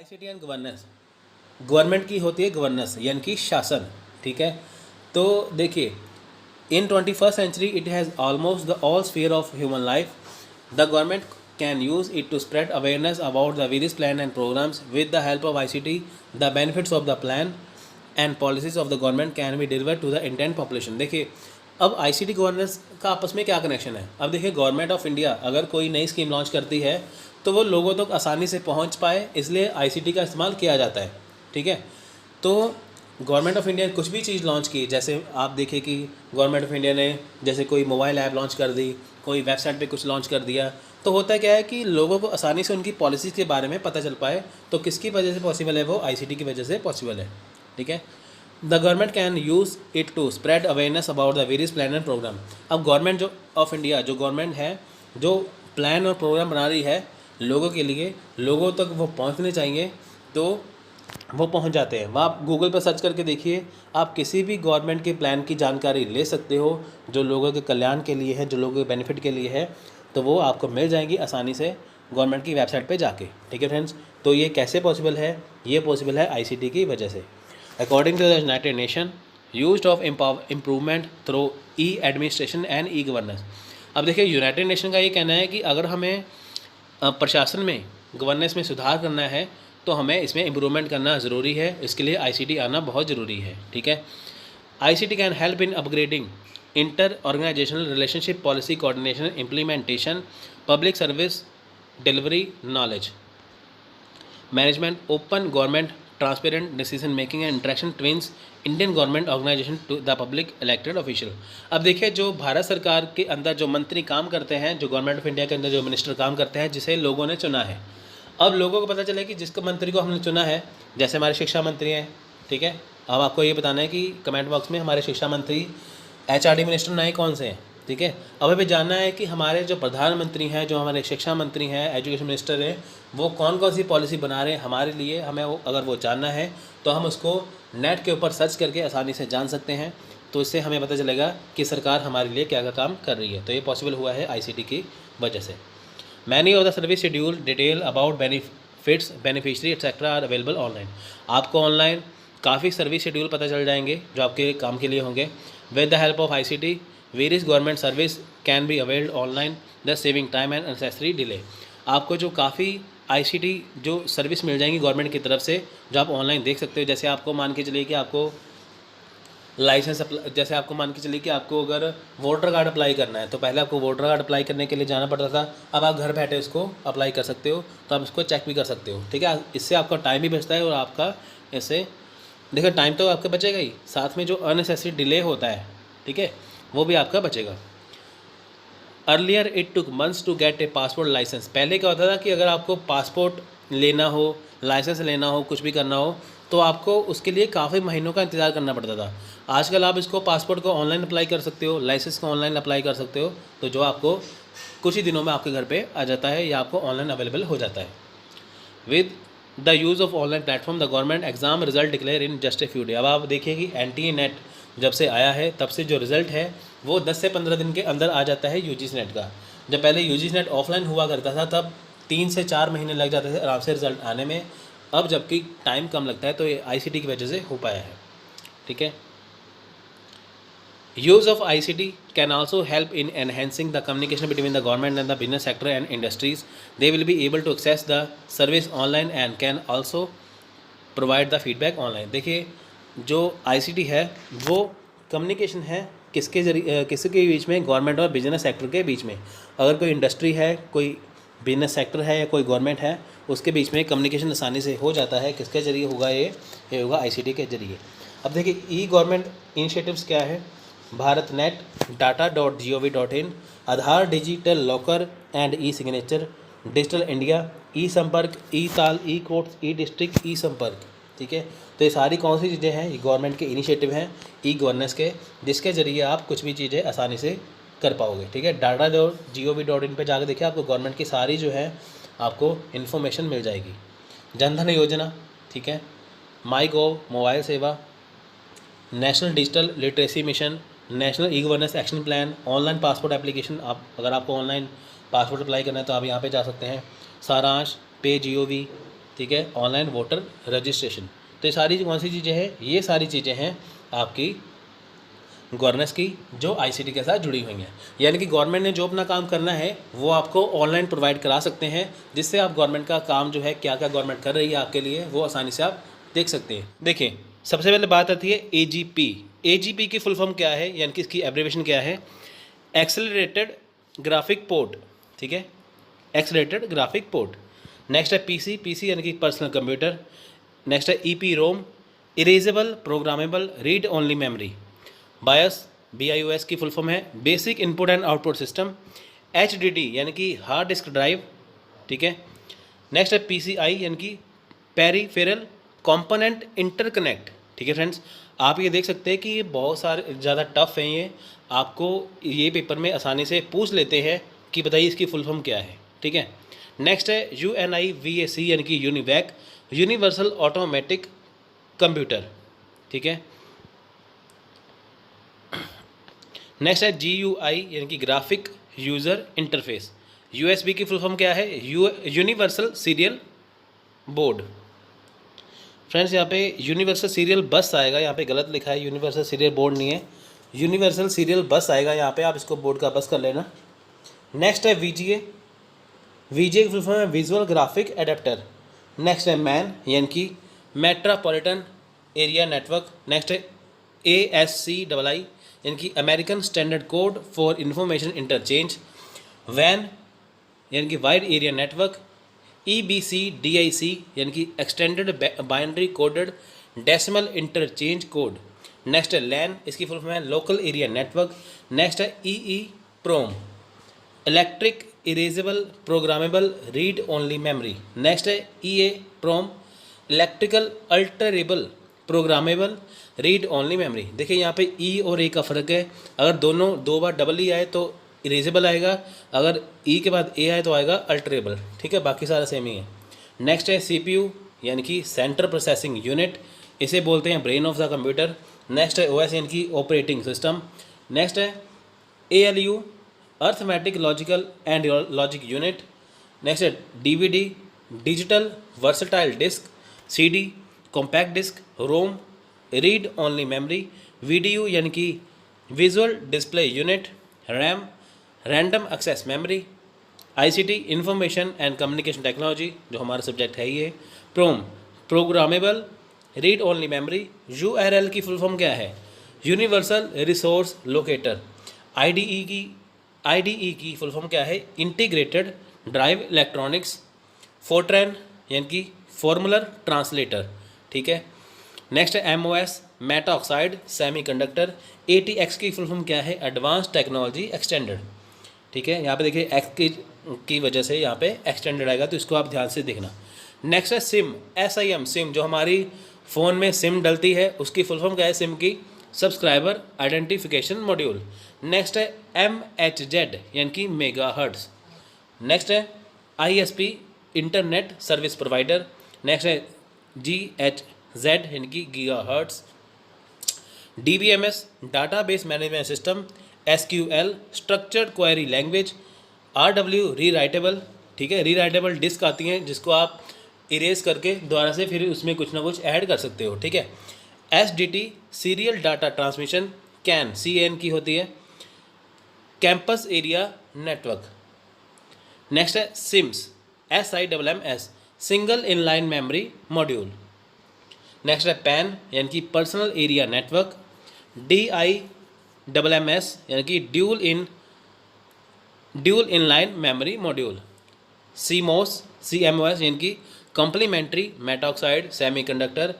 ICT and governance, government की होती है गवर्नेंस यानी कि शासन। ठीक है, तो देखिए इन 21st century it has almost the all sphere of human life. The government can use it to spread awareness about the various plan and programs. With the help of ICT, the benefits of the plan and policies of the government can be delivered to the intent population. देखिए अब ICT governance का आपस में क्या connection है। अब देखिए government of India अगर कोई नई स्कीम लॉन्च करती है तो वो लोगों तक आसानी से पहुंच पाए, इसलिए आईसीटी का इस्तेमाल किया जाता है। ठीक है, तो गवर्नमेंट ऑफ इंडिया ने कुछ भी चीज़ लॉन्च की, जैसे आप देखिए कि गवर्नमेंट ऑफ इंडिया ने जैसे कोई मोबाइल ऐप लॉन्च कर दी, कोई वेबसाइट पे कुछ लॉन्च कर दिया, तो होता क्या है कि लोगों को आसानी से उनकी पॉलिसीज़ के बारे में पता चल पाए। तो किसकी वजह से पॉसिबल है? वो आईसीटी की वजह से पॉसिबल है। ठीक है, the government can use it to spread awareness about the various plan and program. अब गवर्नमेंट जो ऑफ इंडिया जो गवर्नमेंट है, जो प्लान और प्रोग्राम बना रही है लोगों के लिए, लोगों तक वो पहुंचने चाहिए, तो वो पहुंच जाते हैं। वह आप गूगल पर सर्च करके देखिए, आप किसी भी गवर्नमेंट के प्लान की जानकारी ले सकते हो जो लोगों के कल्याण के लिए है, जो लोगों के बेनिफिट के लिए है, तो वो आपको मिल जाएंगी आसानी से गवर्नमेंट की वेबसाइट पे जाके। ठीक है फ्रेंड्स, तो ये कैसे पॉसिबल है? ये पॉसिबल है आईसीटी की वजह से। According to the United Nation use of improvement through e administration and e governance. अब देखिए यूनाइटेड नेशन का ये कहना है कि अगर हमें प्रशासन में गवर्नेंस में सुधार करना है तो हमें इसमें इम्प्रूवमेंट करना ज़रूरी है, इसके लिए आईसीटी आना बहुत ज़रूरी है। ठीक है, ICT can help in upgrading inter organisational relationship, policy coordination, implementation, public service delivery, knowledge management, open government, transparent decision making and interaction ट्विंस Indian government organisation to the public elected official. अब देखिए जो भारत सरकार के अंदर जो मंत्री काम करते हैं, जो गवर्नमेंट ऑफ इंडिया के अंदर जो मिनिस्टर काम करते हैं, जिसे लोगों ने चुना है, अब लोगों को पता चले कि जिसको मंत्री को हमने चुना है, जैसे हमारे शिक्षा मंत्री हैं, ठीक है, अब आपको ये बताना है कि कमेंट बॉक्स में हमारे शिक्षा मंत्री एचआरडी मिनिस्टर नए कौन से हैं। ठीक है, अब हमें जानना है कि हमारे जो प्रधानमंत्री हैं, जो हमारे शिक्षा मंत्री हैं, एजुकेशन मिनिस्टर हैं, वो कौन कौन सी पॉलिसी बना रहे हैं हमारे लिए। हमें वो अगर वो जानना है तो हम उसको नेट के ऊपर सर्च करके आसानी से जान सकते हैं, तो इससे हमें पता चलेगा कि सरकार हमारे लिए क्या क्या काम कर रही है। तो ये पॉसिबल हुआ है आईसीटी की वजह से। Many of the service schedule detail about benefits, beneficiary etcetera are available online. आपको ऑनलाइन काफ़ी सर्विस शेड्यूल पता चल जाएंगे जो आपके काम के लिए होंगे। With the help of ICT various government service can be availed online, the saving time and unnecessary delay. आपको जो काफ़ी आईसीटी जो सर्विस मिल जाएंगी गवर्नमेंट की तरफ से, जो आप ऑनलाइन देख सकते हो। जैसे आपको मान के चलिए कि आपको लाइसेंस जैसे आपको मान के चलिए कि आपको अगर वोटर कार्ड अप्लाई करना है, तो पहले आपको वोटर कार्ड अप्लाई करने के लिए जाना पड़ता था, अब आप घर बैठे उसको अप्लाई कर सकते हो, तो आप इसको चेक भी कर सकते हो। ठीक है, इससे आपका टाइम भी बचता है और आपका इससे देखिए टाइम तो आपका बचेगा ही, साथ में जो अननेसेसरी डिले होता है, ठीक है, वो भी आपका बचेगा। Earlier it took months to get a passport licence. पहले क्या होता था कि अगर आपको पासपोर्ट लेना हो, लाइसेंस लेना हो, कुछ भी करना हो, तो आपको उसके लिए काफ़ी महीनों का इंतज़ार करना पड़ता था। आजकल आप इसको पासपोर्ट को ऑनलाइन अप्लाई कर सकते हो, लाइसेंस को ऑनलाइन अप्लाई कर सकते हो, तो जो आपको कुछ ही दिनों में आपके घर पे आ जाता है या आपको ऑनलाइन अवेलेबल हो जाता है। With the use of online platform the government exam result declare in just a few day. अब आप देखिए कि एनटीए नेट जब से आया है तब से जो रिज़ल्ट है वो 10 से 15 दिन के अंदर आ जाता है यूजीसी नेट का। जब पहले यूजीसी नेट ऑफलाइन हुआ करता था तब 3 से 4 महीने लग जाते थे आराम से रिज़ल्ट आने में, अब जबकि टाइम कम लगता है, तो ये आईसीटी की वजह से हो पाया है। ठीक है, use of ICT can also help in enhancing the communication between the government and the business sector and industries. They will be able to access the service online and can also provide the feedback online. देखिए जो ICT है वो communication है किसके जरिए, किसके बीच में? Government और बिजनेस सेक्टर के बीच में। अगर कोई इंडस्ट्री है, कोई बिजनेस सेक्टर है या कोई गवर्नमेंट है, उसके बीच में कम्युनिकेशन आसानी से हो जाता है। किसके जरिए होगा? ये होगा आईसीटी के जरिए। अब देखिए ई गवर्नमेंट इनिशिएटिव्स क्या है? Bharat net, data.gov.in, Aadhaar digital locker and e signature, digital India, e Sampark, e ताल, ई कोर्ट्स, ई डिस्ट्रिक्ट, ई संपर्क। ठीक है, तो ये सारी कौन सी चीज़ें हैं? ये गवर्नमेंट के इनिशिएटिव हैं ई गवर्नेंस के, जिसके ज़रिए आप कुछ भी चीज़ें आसानी से कर पाओगे। ठीक है, data.gov.in पे जाकर देखिए, आपको गवर्नमेंट की सारी जो है आपको इन्फॉर्मेशन मिल जाएगी। जनधन योजना, ठीक है, माई गोव मोबाइल सेवा, national digital literacy mission, national e governance action plan, online passport application. आप अगर आपको ऑनलाइन पासपोर्ट अप्लाई करना है तो आप यहाँ पे जा सकते हैं। सारांश, पे GOV, ठीक ठीक है, ऑनलाइन वोटर रजिस्ट्रेशन। तो ये सारी कौन सी चीज़ें हैं, ये सारी चीज़ें हैं आपकी गवर्नेंस की जो आईसीटी के साथ जुड़ी हुई हैं। यानी कि गवर्नमेंट ने जो अपना काम करना है वो आपको ऑनलाइन प्रोवाइड करा सकते हैं, जिससे आप गवर्नमेंट का काम जो है क्या क्या गवर्नमेंट कर रही है आपके लिए वो आसानी से आप देख सकते हैं। देखिए सबसे पहले बात आती है एजीपी। एजीपी की फुल फॉर्म क्या है, यानी कि इसकी एब्रिविएशन क्या है, एक्सेलरेटेड ग्राफिक पोर्ट, ठीक है, एक्सेलरेटेड ग्राफिक पोर्ट। नेक्स्ट है पीसी, पीसी यानी कि पर्सनल कंप्यूटर। नेक्स्ट है EP ROM, erasable programmable read only memory. BIOS, BIOS की फुल फॉर्म है basic input and output system. HDD यानी कि हार्ड डिस्क ड्राइव, ठीक है। नेक्स्ट है PCI यानी कि पेरीफेरल कंपोनेंट इंटरकनेक्ट, ठीक है फ्रेंड्स। आप ये देख सकते हैं कि ये बहुत सारे ज़्यादा टफ हैं, ये आपको ये पेपर में आसानी से पूछ लेते हैं कि बताइए इसकी फुल फॉर्म क्या है, ठीक है। नेक्स्ट है UNIVAC यानी कि यूनिवैक, यूनिवर्सल ऑटोमेटिक कंप्यूटर, ठीक है। नेक्स्ट है GUI यानी कि ग्राफिक यूज़र इंटरफेस। USB की फुल फॉर्म क्या है, यूनिवर्सल सीरियल बोर्ड। फ्रेंड्स यहाँ पे यूनिवर्सल सीरियल बस आएगा, यहाँ पे गलत लिखा है, यूनिवर्सल सीरियल बोर्ड नहीं है, यूनिवर्सल सीरियल बस आएगा यहाँ पे, आप इसको बोर्ड का बस कर लेना। नेक्स्ट है VGA, VGA की फुल फॉर्म है विजुअल ग्राफिक एडेप्टर। नेक्स्ट है मैन यानी कि मेट्रोपॉलिटन एरिया नेटवर्क। नेक्स्ट है ASCII यानी कि American standard code for information interchange. वैन यानी कि वाइड एरिया नेटवर्क। EBCDIC यानी कि extended binary coded decimal interchange code. Next है लैन, इसकी फुल फॉर्म है लोकल एरिया नेटवर्क। नेक्स्ट है EEPROM, electric erasable programmable read only memory. Next है EAPROM, electrical alterable programmable read only memory. देखिए यहाँ पे ई और ए का फ़र्क है, अगर दोनों दो बार डबल ई आए तो इरेजेबल आएगा, अगर ई के बाद ए आए तो आएगा अल्टरेबल, ठीक है, बाकी सारा सेम ही है। नेक्स्ट है CPU यानी कि सेंट्रल प्रोसेसिंग यूनिट, इसे बोलते हैं brain of the computer. Next है OS यानी कि ऑपरेटिंग सिस्टम। नेक्स्ट है ALU, arithmetic logical and logic unit. Next है DVD, digital versatile disc. CD, compact disc. ROM, read only memory. VDU यानी कि visual display unit. RAM, random access memory. ICT, information and communication technology, जो हमारा subject है ये। PROM, programmable read only memory. URL की full form क्या है, universal resource locator. IDE की फुल फॉर्म क्या है, इंटीग्रेटेड ड्राइव इलेक्ट्रॉनिक्स। फोर्ट्रैन यानी कि फॉर्मूलर ट्रांसलेटर, ठीक है। नेक्स्ट है MOS, Meta oxide semiconductor. ATX की फुल फॉर्म क्या है, एडवांस टेक्नोलॉजी एक्सटेंडेड, ठीक है। यहाँ पे देखिए एक्स की वजह से यहाँ पे एक्सटेंडेड आएगा, तो इसको आप ध्यान से देखना। नेक्स्ट है SIM, SIM, सिम जो हमारी फ़ोन में सिम डलती है उसकी फुल फॉर्म क्या है, सिम की सब्सक्राइबर आइडेंटिफिकेशन मॉड्यूल। नेक्स्ट है MHZ यानी कि मेगाहर्ट्ज़। नेक्स्ट है ISP, internet service provider. Next है GHZ यानी कि gigahertz. DBMS, database management system. SQL, structured query language. RW, rewritable, ठीक है, रीराइटेबल डिस्क आती हैं जिसको आप इरेज करके दोबारा से फिर उसमें कुछ ना कुछ ऐड कर सकते हो, ठीक है। SDT, serial data transmission. CAN की होती है कैंपस एरिया नेटवर्क। नेक्स्ट है SIMS, SIMMS, single inline memory module. Next है PAN यानी कि पर्सनल एरिया नेटवर्क। DIMMS यानी कि dual inline memory module. CMOS यानी कि कॉम्प्लीमेंट्री मेटाऑक्साइड सेमीकंडक्टर।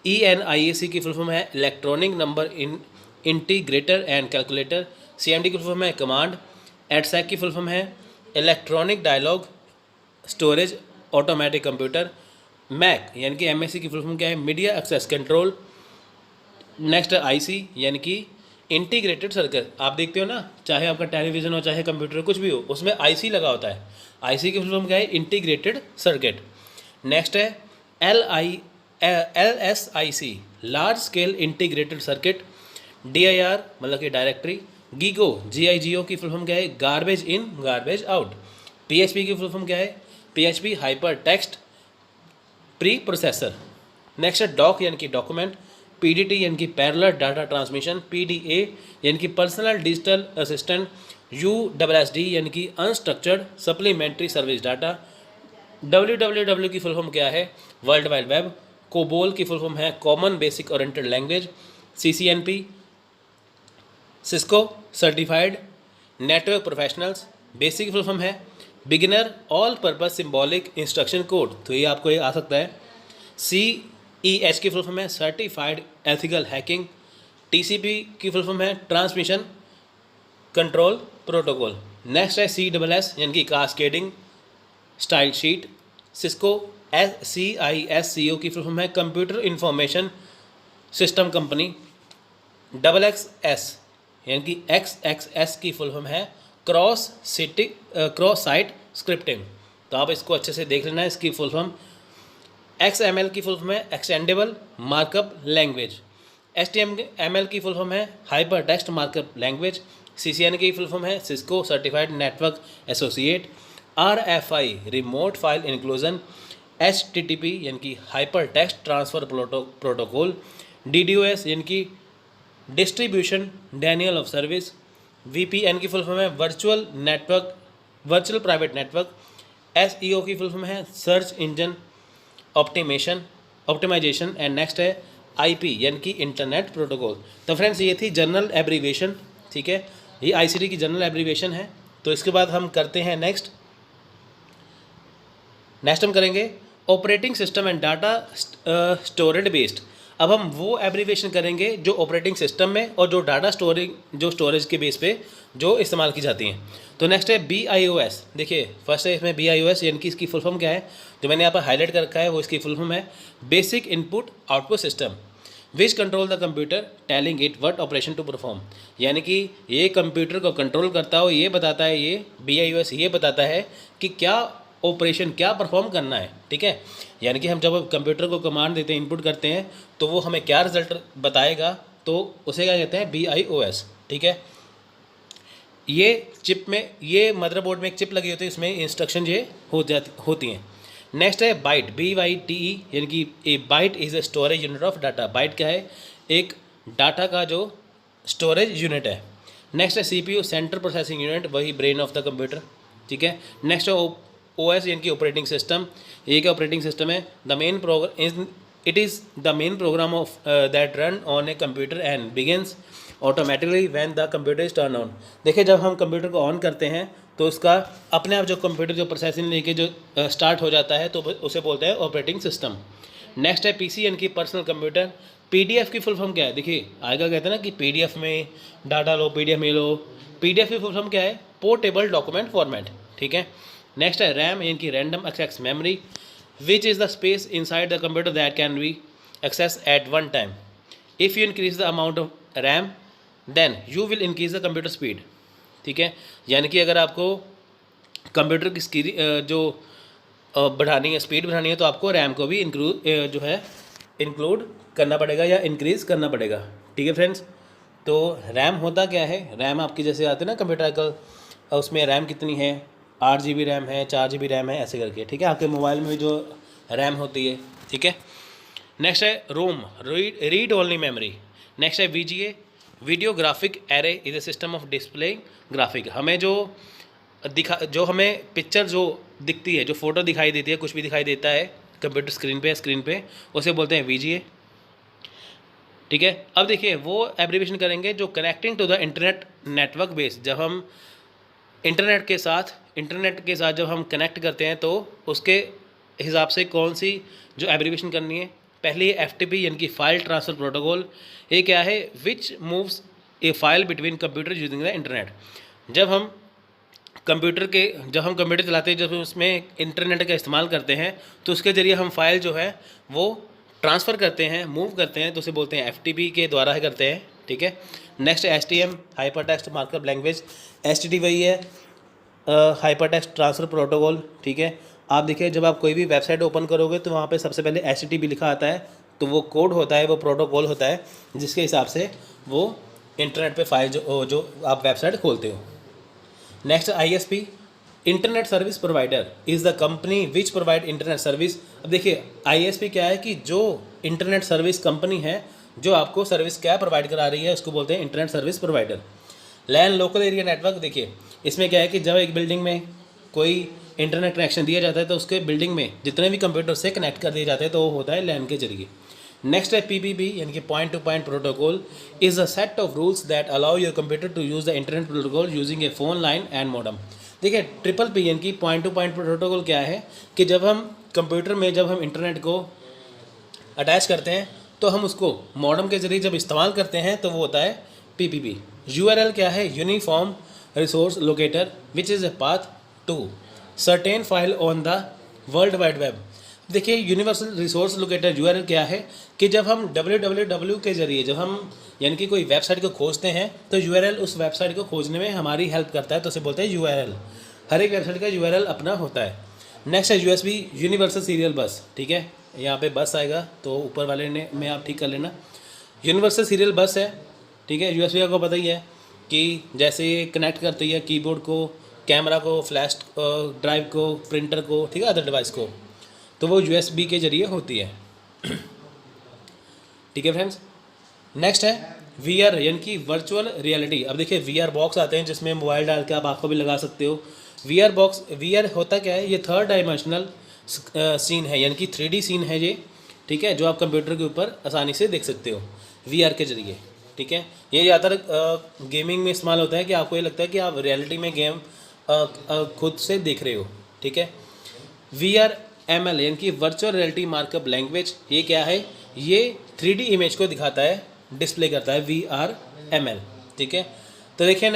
ENIAC की फुल फॉर्म है electronic number integrator and calculator. CMD की फुल फॉर्म है कमांड। EDSAC की फुल फॉर्म है electronic dialogue storage automatic computer. MAC यानी कि MAC की फुल फॉर्म क्या है, मीडिया एक्सेस कंट्रोल। नेक्स्ट है IC यानी कि इंटीग्रेटेड सर्किट। आप देखते हो ना, चाहे आपका टेलीविज़न हो चाहे कंप्यूटर कुछ भी हो, उसमें IC लगा होता है। IC की फुल फॉर्म क्या है, इंटीग्रेटेड सर्किट। नेक्स्ट है LSIC, large scale integrated circuit. DIR मतलब कि डायरेक्टरी। GIGO की फुल फॉर्म क्या है, garbage in garbage out. PHP की फुल फॉर्म क्या है, PHP hyper text pre processor. Next है डॉक यानी कि डॉक्यूमेंट, पीडीटी यानी कि पैरेलल डाटा ट्रांसमिशन, पीडीए यानी कि पर्सनल डिजिटल असिस्टेंट, यूडब्ल्यूएसडी यानी कि unstructured supplementary service data, W की फुल फॉर्म क्या है, वर्ल्ड वाइड वेब, कोबोल की फुल फॉर्म है common basic oriented language, CCNP Cisco certified network professionals, basic की फुल फॉर्म है beginner all purpose symbolic instruction code, तो ये आपको ये आ सकता है। CEH की फुल फॉर्म है सर्टिफाइड एथिकल हैकिंग, TCP की फुल फॉर्म है ट्रांसमिशन कंट्रोल प्रोटोकॉल। नेक्स्ट है CSS यानी कि cascading style sheet, Cisco CISCO की फुल फॉर्म है computer information system company, XXS यानी कि XXS की फुल फॉर्म है क्रॉस साइट स्क्रिप्टिंग, तो आप इसको अच्छे से देख लेना है। इसकी फुल फॉर्म XML की फुल फॉर्म है एक्सटेंडेबल मार्कअप लैंग्वेज, HTML की फुल फॉर्म है hyper text markup language, CCN की फुल फॉर्म है Cisco certified network associate, RFI remote file inclusion, HTTP यानी कि hyper text transfer protocol, DDoS यानी कि distribution denial of service, VPN की full form है वर्चुअल प्राइवेट नेटवर्क, SEO की full form है search engine optimisation and next है IP यानी कि इंटरनेट प्रोटोकॉल। तो फ्रेंड्स ये थी जनरल एब्रीविएशन, ठीक है, ये ICT की जनरल एब्रीविएशन है। तो इसके बाद हम करते हैं नेक्स्ट हम करेंगे operating system and data storage based. अब हम वो एब्रीविएशन करेंगे जो ऑपरेटिंग सिस्टम में और जो डाटा स्टोरेज के बेस पे जो इस्तेमाल की जाती हैं। तो नेक्स्ट है BIOS। देखिए फर्स्ट है इसमें BIOS यानी कि इसकी फुल फॉर्म क्या है, जो मैंने यहाँ पर हाईलाइट कर रखा है वो इसकी फुल फॉर्म है basic input output system which control the computer telling it what operation to perform, यानी कि ये कंप्यूटर को कंट्रोल करता हो, ये बताता है, ये BIOS ये बताता है कि क्या ऑपरेशन क्या परफॉर्म करना है, ठीक है। यानी कि हम जब कंप्यूटर को कमांड देते हैं, इनपुट करते हैं, तो वो हमें क्या रिजल्ट बताएगा, तो उसे क्या कहते हैं BIOS, ठीक है। ये चिप में, ये मदरबोर्ड में एक चिप लगी होती है, इसमें इंस्ट्रक्शन ये होती हैं। नेक्स्ट है बाइट BYTE यानी कि a byte is a storage unit of data. Byte क्या है, एक डाटा का जो स्टोरेज यूनिट है। नेक्स्ट है CPU सेंट्रल प्रोसेसिंग यूनिट, वही ब्रेन ऑफ द कंप्यूटर, ठीक है। नेक्स्ट है OS यानी कि ऑपरेटिंग सिस्टम। ये क्या ऑपरेटिंग सिस्टम है, it is the main program of that run on a computer and begins automatically when the computer is turn on. देखिए जब हम कंप्यूटर को ऑन करते हैं तो उसका अपने आप जो कंप्यूटर जो प्रोसेसिंग लेके जो स्टार्ट हो जाता है, तो उसे बोलते हैं ऑपरेटिंग सिस्टम। नेक्स्ट है PC यानी कि पर्सनल कंप्यूटर। PDF की फुल फॉर्म क्या है, देखिए आएगा कहते हैं ना कि PDF में डाटा लो, PDF में लो। PDF की फुल फॉर्म क्या है, पोर्टेबल डॉक्यूमेंट फॉर्मेट, ठीक है। नेक्स्ट है RAM यानी कि random access memory which is the space inside the computer that can be access at one time. If you increase the amount of RAM then you will increase the computer speed, ठीक है। यानी कि अगर आपको computer की जो बढ़ानी है, स्पीड बढ़ानी है, तो आपको रैम को भी इंक्लूड करना पड़ेगा या इंक्रीज़ करना पड़ेगा, ठीक है फ्रेंड्स। तो रैम होता क्या है, रैम आपकी जैसे आते हैं ना कंप्यूटर आजकल, उसमें रैम कितनी है, 8 GB रैम है, 4 GB रैम है, ऐसे करके, ठीक है। आपके मोबाइल में जो रैम होती है, ठीक है। नेक्स्ट है रोम, रीड ओनली मेमोरी। नेक्स्ट है VGA video graphic array is a system of display graphic. हमें जो हमें पिक्चर जो दिखती है, जो फोटो दिखाई देती है, कुछ भी दिखाई देता है कंप्यूटर स्क्रीन पे उसे बोलते हैं VGA, ठीक है। अब देखिए वो एब्रीविएशन करेंगे जो connecting to the internet network base. जब हम इंटरनेट के साथ जब हम कनेक्ट करते हैं तो उसके हिसाब से कौन सी जो एब्रीविएशन करनी है। पहली FTP यानी कि फाइल ट्रांसफ़र प्रोटोकॉल। ये क्या है, विच moves A file between computer using the internet. जब हम कंप्यूटर चलाते हैं, जब उसमें इंटरनेट का इस्तेमाल करते हैं, तो उसके ज़रिए हम फाइल जो है वो ट्रांसफ़र करते हैं, मूव करते हैं, तो उसे बोलते हैं FTP के द्वारा ही करते हैं, ठीक है। Next HTM hyper text markup language. HTTP वही है हाइपर टेक्स्ट ट्रांसफ़र प्रोटोकॉल, ठीक है। आप देखिए जब आप कोई भी वेबसाइट ओपन करोगे तो वहाँ पे सबसे पहले HTTP लिखा आता है, तो वो कोड होता है, वो प्रोटोकॉल होता है जिसके हिसाब से वो इंटरनेट पे फाइल जो आप वेबसाइट खोलते हो। Next ISP internet service provider is the company which provide internet service अब देखिए ISP क्या है कि जो इंटरनेट सर्विस कंपनी है जो आपको सर्विस क्या प्रोवाइड करा रही है उसको बोलते हैं इंटरनेट सर्विस प्रोवाइडर। लैन लोकल एरिया नेटवर्क, देखिए इसमें क्या है कि जब एक बिल्डिंग में कोई इंटरनेट कनेक्शन दिया जाता है तो उसके बिल्डिंग में जितने भी कंप्यूटर से कनेक्ट कर दिए जाते हैं तो वो होता है लैन के जरिए। नेक्स्ट है PPP यानी कि point to point protocol is a set of rules that allow your computer to use the internet protocol using a phone line and modem. देखिए PPP यानी कि पॉइंट टू पॉइंट प्रोटोकॉल क्या है कि जब हम कंप्यूटर में जब हम इंटरनेट को अटैच करते हैं तो हम उसको मॉडम के जरिए जब इस्तेमाल करते हैं तो वो होता है PPP। URL क्या है? Uniform resource locator which is a path to certain file on the world wide web. देखिए यूनिवर्सल रिसोर्स लोकेटर URL क्या है कि जब हम www के जरिए जब हम यानी कि कोई वेबसाइट को खोजते हैं तो URL उस वेबसाइट को खोजने में हमारी हेल्प करता है, तो उसे बोलते हैं URL। हर एक वेबसाइट का URL अपना होता है। नेक्स्ट है USB यूनिवर्सल सीरियल बस, ठीक है, यहाँ पे बस आएगा तो ऊपर वाले ने में आप ठीक कर लेना। यूनिवर्सल सीरियल बस है, ठीक है। USB आपको पता ही है कि जैसे कनेक्ट करती है कीबोर्ड को, कैमरा को, फ्लैश ड्राइव को, प्रिंटर को, ठीक है, अदर डिवाइस को, तो वो USB के जरिए होती है, ठीक है फ्रेंड्स। नेक्स्ट है VR यानी कि वर्चुअल रियलिटी। अब देखिए VR बॉक्स आते हैं जिसमें मोबाइल डाल के आप आंखों भी लगा सकते हो। VR होता क्या है? ये थर्ड डायमेंशनल सीन है यानी कि 3D सीन है ये, ठीक है, जो आप कंप्यूटर के ऊपर आसानी से देख सकते हो VR के जरिए, ठीक है। ये ज़्यादातर गेमिंग में इस्तेमाल होता है कि आपको ये लगता है कि आप रियलिटी में गेम खुद से देख रहे हो, ठीक है। VRML यानी कि वर्चुअल रियलिटी मार्कअप लैंग्वेज, ये क्या है? ये 3D इमेज को दिखाता है, डिस्प्ले करता है, VRML, ठीक है। तो देखिए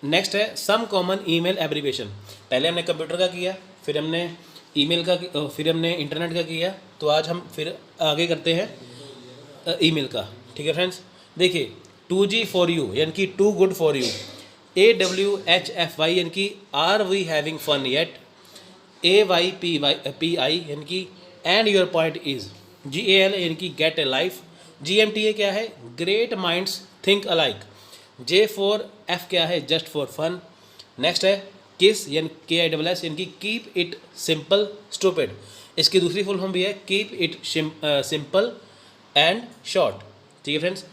नेक्स्ट है सम कॉमन ईमेल एब्रीविएशन। पहले हमने कंप्यूटर का किया, फिर हमने ईमेल का, फिर हमने इंटरनेट का किया, तो आज हम फिर आगे करते हैं ईमेल का, ठीक है फ्रेंड्स। देखिए 2G फॉर यू यानी कि too good for you, AWHFY यानी कि are we having fun yet, AYPI यानी कि and your point is, GAL यानी कि गेट ए लाइफ, GMTA क्या है? Great minds think alike, J4F क्या है? Just for fun. नेक्स्ट है किस यानी KISS यानी कि कीप इट सिंपल स्टूपिड। इसकी दूसरी फुल फॉर्म भी है keep it simple and short, ठीक है friends,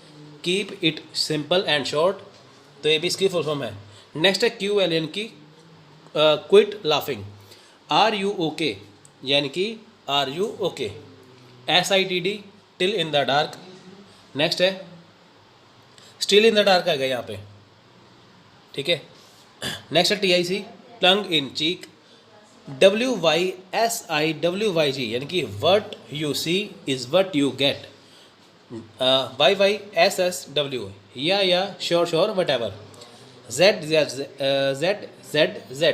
keep it simple and short, तो ये भी इसकी फुल फॉर्म है। नेक्स्ट है QL यानी कि क्विट लाफिंग, RUOK यानी कि are you okay, SITD till in the dark. Next है स्टिल इन द डार्क आ गया यहाँ पे, ठीक है। नेक्स्ट है TIC टंग इन चीक, WYSIWYG यानी कि what you see is what you get, YYSSW ya sure whatever, ZZ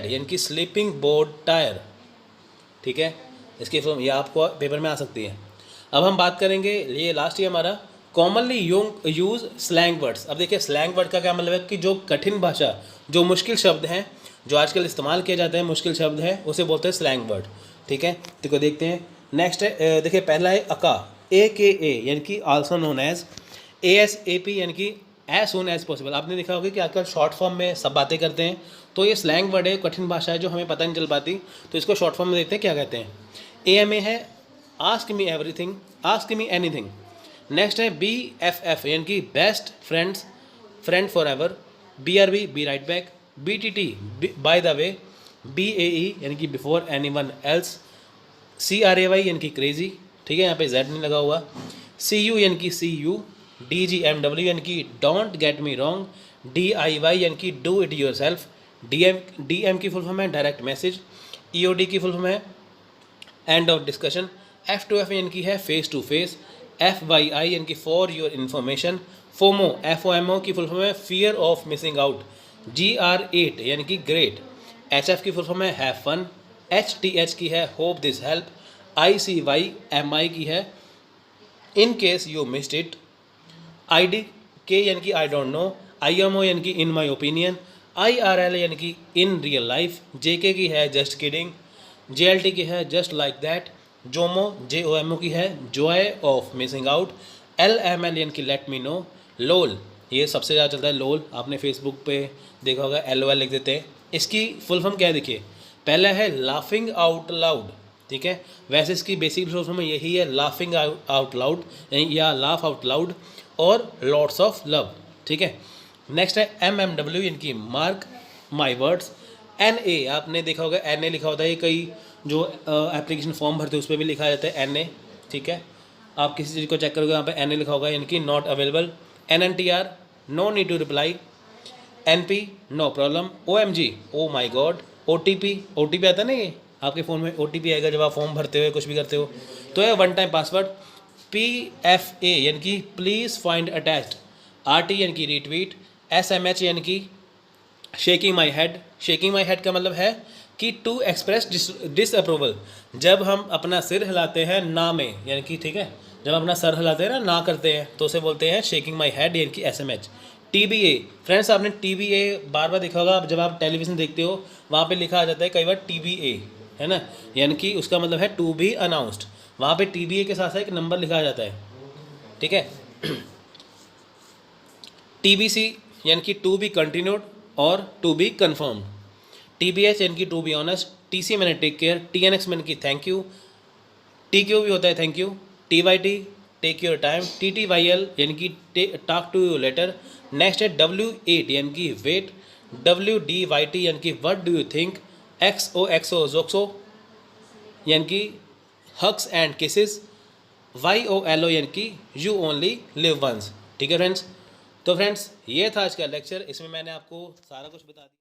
यानी कि स्लीपिंग बोर्ड टायर, ठीक है। इसकी फॉर्म ये आपको पेपर में आ सकती है। अब हम बात करेंगे, ये लास्ट ही हमारा कॉमनली यूज स्लैंग वर्ड्स। अब देखिए स्लैंग वर्ड का क्या मतलब है कि जो कठिन भाषा, जो मुश्किल शब्द हैं, जो आजकल इस्तेमाल किए जाते हैं, मुश्किल शब्द हैं, उसे बोलते हैं स्लैंग वर्ड, ठीक है। तो देखते हैं। नेक्स्ट है देखिए पहला है अका, AKA यानी कि आल्सो नोन एज, ASAP यानी कि एज सून एज पॉसिबल। आपने देखा होगा कि आजकल शॉर्ट फॉर्म में सब बातें करते हैं, तो ये स्लैंग वर्ड है, कठिन भाषा है जो हमें पता नहीं चल पाती, तो इसको शॉर्ट फॉर्म में देखते हैं क्या कहते हैं। AMA है ask me everything, ask me anything. Next है BFF यानी कि best friend for ever, BRB be right back, BTT by the way, BAE यानी कि बिफोर एनीवन एल्स, CRAY यानी कि क्रेजी, ठीक है, यहाँ पे Z नहीं लगा हुआ, CU यानी कि सी यू, DGMW यानी कि don't get me wrong, DIY यानी कि do it your self, DM की फुल फॉर्म है डायरेक्ट मैसेज, EOD की फुल फॉर्म है एंड ऑफ डिस्कशन, F2F यानी कि है फेस टू फेस, FYI यानी कि फॉर योर इन्फॉर्मेशन, FOMO की फुल फॉर्म है fear of missing out, GR8 यानी कि ग्रेट, HF की फुल फॉर्म है हैव फन, HTH की है होप दिस हेल्प, ICYMI की है in case you missed it, IDK यानी कि आई डोंट नो, IMO यानी कि इन माई ओपिनियन, IRL यानी कि इन रियल लाइफ, JK की है जस्ट किडिंग, JLT की है जस्ट लाइक दैट, JOMO की है Joy of missing out, LML यानी कि लेट मी नो, LOL ये सबसे ज़्यादा चलता है LOL, आपने फेसबुक पे देखा होगा LOL लिख देते हैं। इसकी फुल फॉर्म क्या है देखिए, पहला है लाफिंग आउट लाउड, ठीक है। वैसे इसकी बेसिक सोर्स में यही है, लाफिंग आउट लाउड या लाफ आउट लाउड और लॉट्स ऑफ लव, ठीक है। नेक्स्ट है MMW, इनकी मार्क माई वर्ड्स। NA आपने देखा होगा, NA लिखा होता है, ये कई जो एप्लीकेशन फॉर्म भरते हैं उस पर भी लिखा जाता है NA, ठीक है। आप किसी चीज़ को चेक करोगे यहाँ पे NA लिखा होगा, इनकी not available. NNTR no need to reply. NP no problem. OMG oh my god. OTP आता है ना, ये आपके फ़ोन में OTP आएगा जब आप फॉर्म भरते हो कुछ भी करते हो, तो है वन टाइम पासवर्ड। PFA यानी कि प्लीज़ फाइंड अटैच्ड। RT यानी कि रीट्वीट। SMH यानी कि shaking my head. Shaking my head का मतलब है कि टू एक्सप्रेस डिसअप्रूवल, जब हम अपना सिर हिलाते हैं ना में, यानी कि ठीक है, जब अपना सर हिलाते हैं ना करते हैं तो उसे बोलते हैं शेकिंग माई हेड यानी कि SMH। TBA फ्रेंड्स, आपने TBA बार बार देखा होगा, जब आप टेलीविज़न देखते हो वहाँ पे लिखा आ जाता है कई बार TBA, है ना, यानी कि उसका मतलब है टू बी अनाउंस्ड। वहाँ पे TBA के साथ साथ एक नंबर लिखा आ जाता है, ठीक है। TBC यानी कि टू बी कंटिन्यूड और टू बी कन्फर्म। TBH यानी कि टू बी ऑनेस्ट। TC मैंने टेक केयर। TNX मैंने कि थैंक यू। TQ भी होता है thank you. TYT take your time. TTYL यानी कि talk to you later. Next है W8 यानी कि वेट। WDYT यानी कि what do you think. XOXO जोक्सो यानी कि हग्स एंड किसेस। YOLO यानी कि यू ओनली लिव वंस, ठीक है फ्रेंड्स। तो फ्रेंड्स ये था आज का लेक्चर, इसमें मैंने आपको सारा कुछ बता दिया।